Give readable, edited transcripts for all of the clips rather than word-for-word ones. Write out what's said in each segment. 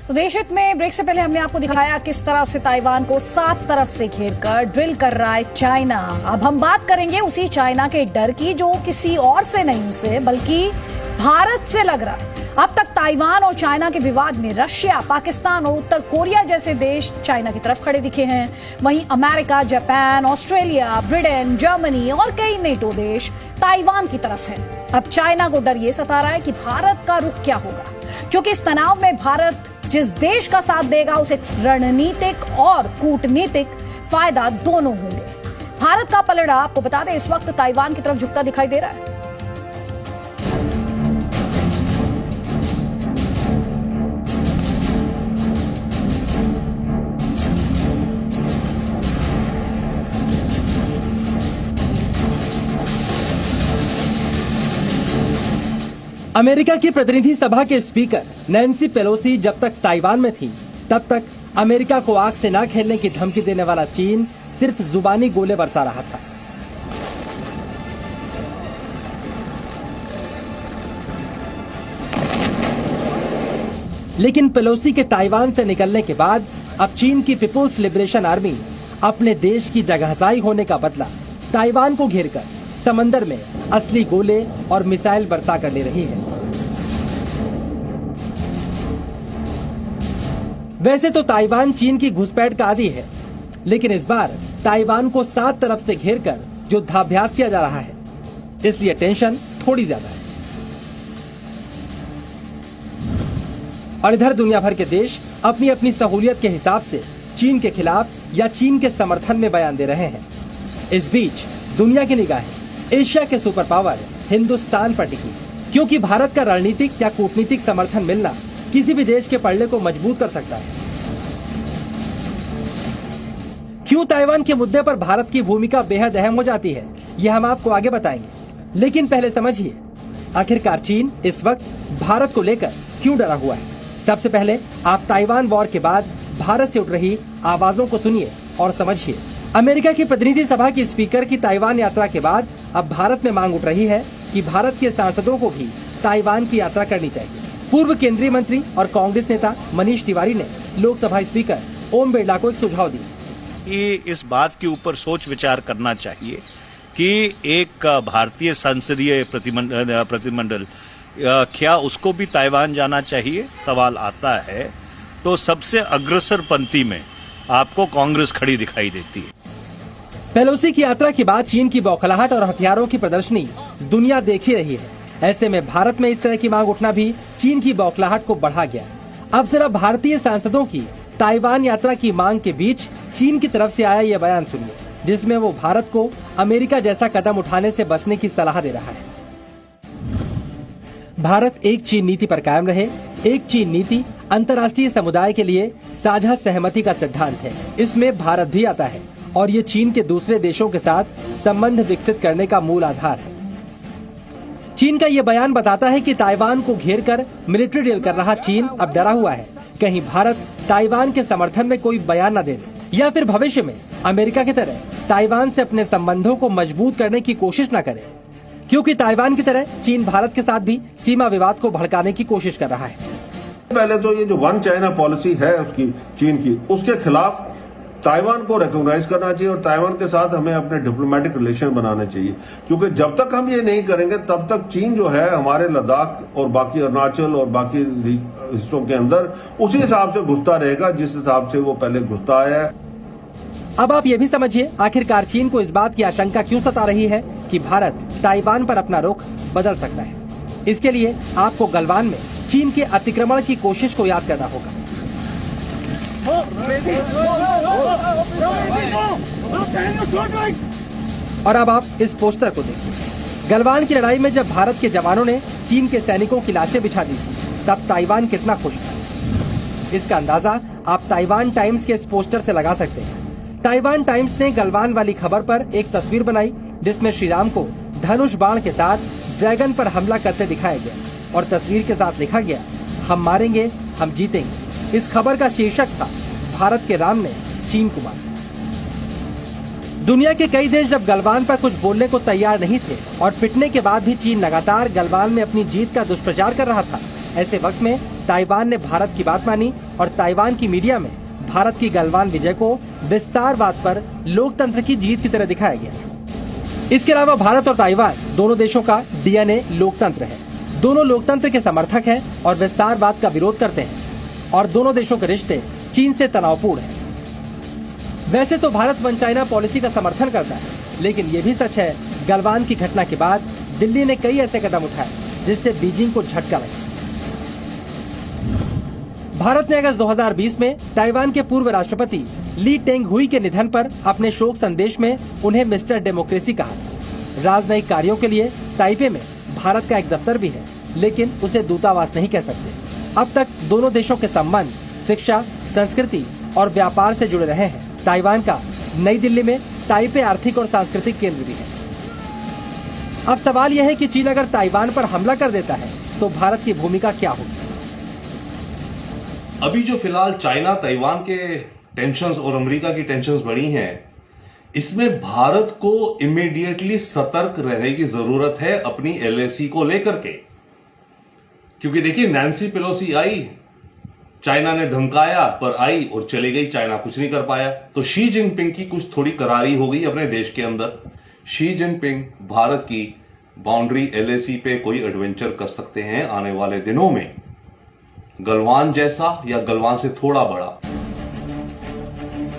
तो देश हित में ब्रेक से पहले हमने आपको दिखाया किस तरह से ताइवान को 7 तरफ से घेरकर ड्रिल कर रहा है चाइना। अब हम बात करेंगे उसी चाइना के डर की जो किसी और से नहीं उसे बल्कि भारत से लग रहा है। अब तक ताइवान और चाइना के विवाद में रशिया, पाकिस्तान और उत्तर कोरिया जैसे देश चाइना की तरफ खड़े दिखे हैं। वहीं America, Japan, Australia, Britain, Germany और कई नेटो देश ताइवान की तरफ हैं। अब चाइना को डर ये सता रहा है कि भारत का रुख क्या होगा, क्योंकि इस तनाव में भारत जिस देश का साथ देगा उसे रणनीतिक और कूटनीतिक फायदा दोनों होंगे। भारत का पलड़ा आपको बता दें इस वक्त ताइवान की तरफ झुकता दिखाई दे रहा है। अमेरिका की प्रतिनिधि सभा के स्पीकर नैन्सी पेलोसी जब तक ताइवान में थी तब तक अमेरिका को आग से ना खेलने की धमकी देने वाला चीन सिर्फ जुबानी गोले बरसा रहा था। लेकिन पेलोसी के ताइवान से निकलने के बाद अब चीन की पीपुल्स लिबरेशन आर्मी अपने देश की जगहसाई होने का बदला ताइवान को घेरकर समंदर में असली गोले और मिसाइल बरसा कर ले रही है। वैसे तो ताइवान चीन की घुसपैठ का आदी है, लेकिन इस बार ताइवान को 7 तरफ से घेरकर युद्धाभ्यास किया जा रहा है, इसलिए टेंशन थोड़ी ज्यादा है। और इधर दुनिया भर के देश अपनी अपनी सहूलियत के हिसाब से चीन के खिलाफ या चीन के समर्थन में बयान दे रहे हैं। इस बीच दुनिया की निगाहें एशिया के सुपर पावर हिंदुस्तान पर टिकी, क्योंकि भारत का रणनीतिक या कूटनीतिक समर्थन मिलना किसी भी देश के पलड़े को मजबूत कर सकता है। क्यों ताइवान के मुद्दे पर भारत की भूमिका बेहद अहम हो जाती है, यह हम आपको आगे बताएंगे। लेकिन पहले समझिए आखिरकार चीन इस वक्त भारत को लेकर क्यों डरा हुआ है। सबसे पहले आप ताइवान वॉर के बाद भारत से उठ रही आवाजों को सुनिए और समझिए। अमेरिका की प्रतिनिधि सभा की स्पीकर की ताइवान यात्रा के बाद अब भारत में मांग उठ रही है कि भारत के सांसदों को भी ताइवान की यात्रा करनी चाहिए। पूर्व केंद्रीय मंत्री और कांग्रेस नेता मनीष तिवारी ने लोकसभा स्पीकर ओम बिरला को एक सुझाव दिया कि इस बात के ऊपर सोच विचार करना चाहिए कि एक भारतीय संसदीय प्रतिनिधिमंडल क्या उसको भी ताइवान जाना चाहिए। सवाल आता है तो सबसे अग्रसर पंक्ति में आपको कांग्रेस खड़ी दिखाई देती है। पेलोसी की यात्रा के बाद चीन की बौखलाहट और हथियारों की प्रदर्शनी दुनिया देख ही रही है। ऐसे में भारत में इस तरह की मांग उठना भी चीन की बौखलाहट को बढ़ा गया। अब जरा भारतीय सांसदों की ताइवान यात्रा की मांग के बीच चीन की तरफ से आया यह बयान सुनिए, जिसमें वो भारत को अमेरिका जैसा कदम उठाने से बचने की सलाह दे रहा है। भारत एक चीन नीति पर कायम रहे। एक चीन नीति अंतर्राष्ट्रीय समुदाय के लिए साझा सहमति का सिद्धांत है। इसमें भारत भी आता है और ये चीन के दूसरे देशों के साथ संबंध विकसित करने का मूल आधार है। चीन का ये बयान बताता है कि ताइवान को घेरकर मिलिट्री ड्रिल कर रहा चीन अब डरा हुआ है, कहीं भारत ताइवान के समर्थन में कोई बयान न दे दे या फिर भविष्य में अमेरिका की तरह ताइवान से अपने संबंधों को मजबूत करने की कोशिश न करे, क्योंकि ताइवान की तरह चीन भारत के साथ भी सीमा विवाद को भड़काने की कोशिश कर रहा है। पहले तो ये जो वन चाइना पॉलिसी है उसकी चीन की, उसके खिलाफ ताइवान को रिकॉग्नाइज करना चाहिए और ताइवान के साथ हमें अपने डिप्लोमेटिक रिलेशन बनाने चाहिए, क्योंकि जब तक हम ये नहीं करेंगे तब तक चीन जो है हमारे लद्दाख और बाकी अरुणाचल और बाकी हिस्सों के अंदर उसी हिसाब से घुसता रहेगा जिस हिसाब से वो पहले घुसता आया है। अब आप ये भी समझिए आखिरकार चीन को इस बात की आशंका क्यों सता रही है कि भारत ताइवान पर अपना रुख बदल सकता है। इसके लिए आपको गलवान में चीन के अतिक्रमण की कोशिश को याद करना होगा। और अब आप इस पोस्टर को देखिए। गलवान की लड़ाई में जब भारत के जवानों ने चीन के सैनिकों की लाशें बिछा दी थी तब ताइवान कितना खुश था। इसका अंदाजा आप ताइवान टाइम्स के इस पोस्टर से लगा सकते हैं। ताइवान टाइम्स ने गलवान वाली खबर पर एक तस्वीर बनाई जिसमें श्री राम को धनुष बाण के साथ ड्रैगन पर हमला करते दिखाया गया और तस्वीर के साथ लिखा गया, हम मारेंगे हम जीतेंगे। इस खबर का शीर्षक था, भारत के राम ने चीन को मारा। दुनिया के कई देश जब गलवान पर कुछ बोलने को तैयार नहीं थे और पिटने के बाद भी चीन लगातार गलवान में अपनी जीत का दुष्प्रचार कर रहा था, ऐसे वक्त में ताइवान ने भारत की बात मानी और ताइवान की मीडिया में भारत की गलवान विजय को विस्तारवाद पर लोकतंत्र की जीत की तरह दिखाया गया। इसके अलावा भारत और ताइवान दोनों देशों का डीएनए लोकतंत्र है। दोनों लोकतंत्र के समर्थक हैं और विस्तारवाद का विरोध करते हैं और दोनों देशों के रिश्ते चीन से तनावपूर्ण हैं। वैसे तो भारत वन चाइना पॉलिसी का समर्थन करता है, लेकिन ये भी सच है गलवान की घटना के बाद दिल्ली ने कई ऐसे कदम उठाए जिससे बीजिंग को झटका लगा। भारत ने अगस्त 2020 में ताइवान के पूर्व राष्ट्रपति ली टेंग हुई के निधन पर अपने शोक संदेश में उन्हें मिस्टर डेमोक्रेसी कहा। राजनयिक कार्यों के लिए ताइपे में भारत का एक दफ्तर भी है, लेकिन उसे दूतावास नहीं कह सकते। अब तक दोनों देशों के संबंध शिक्षा, संस्कृति और व्यापार से जुड़े रहे हैं। ताइवान का नई दिल्ली में ताइपे आर्थिक और सांस्कृतिक केंद्र भी है। अब सवाल यह है कि चीन अगर ताइवान पर हमला कर देता है तो भारत की भूमिका क्या होगी। अभी जो फिलहाल चाइना ताइवान के टेंशंस और अमेरिका की टेंशंस बढ़ी हैं, इसमें भारत को इमीडिएटली सतर्क रहने की जरूरत है अपनी एलएसी को लेकर के। क्योंकि देखिए, नैन्सी पेलोसी आई, चाइना ने धमकाया पर आई और चली गई, चाइना कुछ नहीं कर पाया। तो शी जिनपिंग की कुछ थोड़ी करारी हो गई अपने देश के अंदर। शी जिनपिंग भारत की बाउंड्री एलएसी पे कोई एडवेंचर कर सकते हैं आने वाले दिनों में, गलवान जैसा या गलवान से थोड़ा बड़ा।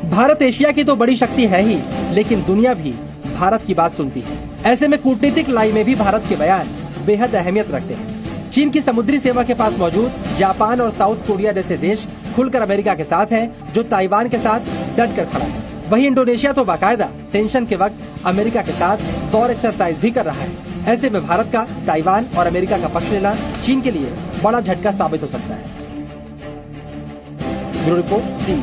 भारत एशिया की तो बड़ी शक्ति है ही, लेकिन दुनिया भी भारत की बात सुनती है। ऐसे में कूटनीतिक लड़ाई में भी भारत के बयान बेहद अहमियत रखते हैं। चीन की समुद्री सीमा के पास मौजूद जापान और साउथ कोरिया जैसे देश खुलकर अमेरिका के साथ हैं, जो ताइवान के साथ डट कर खड़ा है। वहीं इंडोनेशिया तो बाकायदा टेंशन के वक्त अमेरिका के साथ वॉर एक्सरसाइज भी कर रहा है। ऐसे में भारत का ताइवान और अमेरिका का पक्ष लेना चीन के लिए बड़ा झटका साबित हो सकता है। ब्यूरो रिपोर्ट, जी।